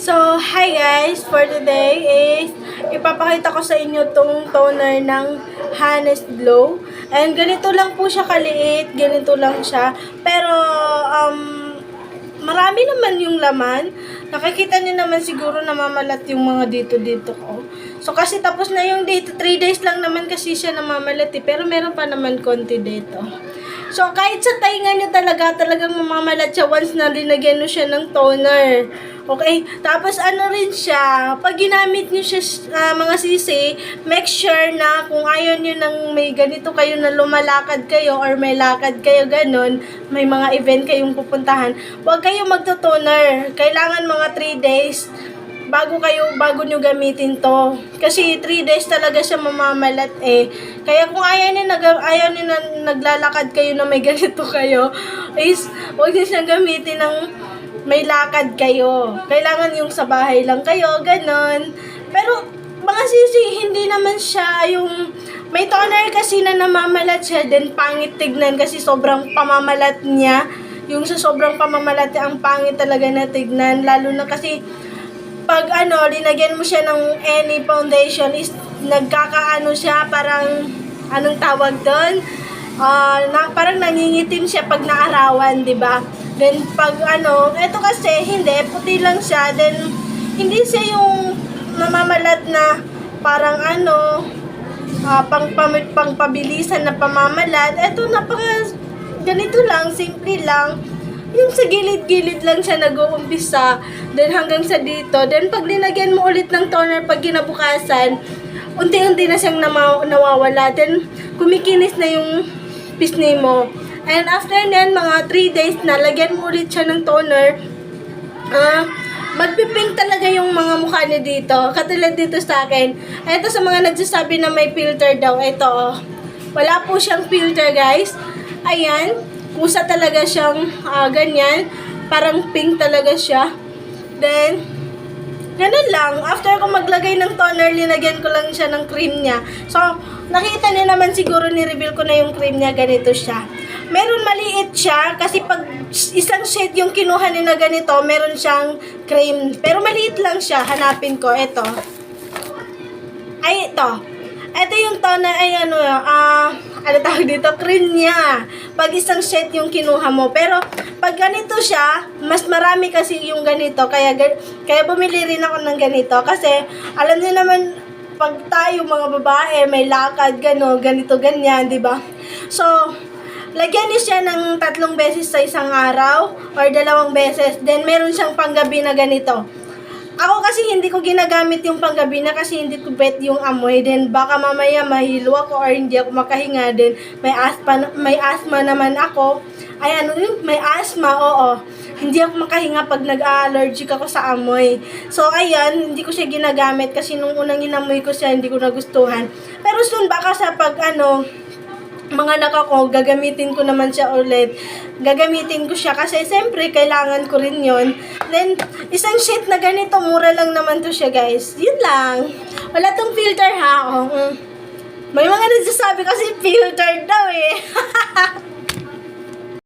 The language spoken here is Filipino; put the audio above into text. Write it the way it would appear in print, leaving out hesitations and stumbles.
So, hi guys! For today is ipapakita ko sa inyo tong toner ng Honest Glow. And ganito lang po siya kaliit, ganito lang siya. Pero, marami naman yung laman. Nakikita niyo naman siguro namamalat yung mga dito ko. So, kasi tapos na yung dito, 3 days lang naman kasi siya namamalat eh. Pero meron pa naman konti dito. So, kahit sa tainga nyo talagang mamamalat siya once na linagyan nyo siya ng toner. Okay? Tapos, ano rin siya, pag ginamit nyo siya, mga sisi, make sure na kung ayaw nyo nang may ganito kayo na lumalakad kayo or may lakad kayo ganon, may mga event kayong pupuntahan, huwag kayo magto-toner. Kailangan mga 3 days bago nyo gamitin to. Kasi 3 days talaga siya mamamalat eh. Kaya kung ayaw niyo na naglalakad kayo na may ganito kayo, is huwag niyo siyang gamitin ng may lakad kayo. Kailangan yung sa bahay lang kayo, ganon. Pero mga sisi, hindi naman siya yung may toner kasi na namamalat siya, then pangit tignan kasi sobrang pamamalat niya. Yung sa sobrang pamamalat niya, ang pangit talaga na tignan. Lalo na kasi pag linagyan mo siya ng any foundation is nagkakaano siya, parang anong tawag doon? Parang nangingitim siya pag naarawan, 'di ba? Then pag eto kasi hindi puti lang siya, then hindi siya yung namamalat na parang pabilisan na pamamalat. Eto napaka ganito lang, simple lang. Yung sa gilid-gilid lang siya nag-uumpisa, then hanggang sa dito. Then pag linagyan mo ulit ng toner pag kinabukasan, unti-unti na siyang nawawala. Then kumikinis na yung pisngi mo. And after then, mga 3 days na, lagyan mo ulit siya ng toner. Magpipink talaga yung mga mukha niya dito. Katulad dito sa akin. Ito sa mga nagsasabi na may filter daw. Ito, wala po siyang filter guys. Ayan. Kusa talaga siyang ganyan. Parang pink talaga siya. Then, ganun lang. After ko maglagay ng toner, linagyan ko lang siya ng cream niya. So, nakita niyo naman siguro, ni-reveal ko na yung cream niya. Ganito siya. Meron maliit siya. Kasi pag isang shade yung kinuha niya na ganito, meron siyang cream. Pero maliit lang siya. Hanapin ko. Ito. Ay, ito. Ito yung toner. Ay, ano tawag dito, cream niya. Pag isang set yung kinuha mo. Pero, pag ganito siya, mas marami kasi yung ganito. Kaya bumili rin ako ng ganito. Kasi, alam niyo naman, pag tayo mga babae, may lakad, ganito, ganyan, di ba? So, lagyan niyo siya ng 3 beses sa isang araw or 2 beses. Then, meron siyang panggabi na ganito. Ako kasi hindi ko ginagamit yung panggabi na kasi hindi ko bet yung amoy. Then baka mamaya mahilo ako or hindi ako makahinga. Then may asthma naman ako. Ay may asthma, oo. Hindi ako makahinga pag nag-allergic ako sa amoy. So ayan, hindi ko siya ginagamit kasi nung unang inamoy ko siya, hindi ko nagustuhan. Pero soon baka sa pag mga anak ako, gagamitin ko naman siya ulit. Gagamitin ko siya kasi siyempre kailangan ko rin yon. Then, isang sheet na ganito, mura lang naman to siya guys. Yun lang. Wala tong filter ha. May mga nagsasabi kasi filter daw eh.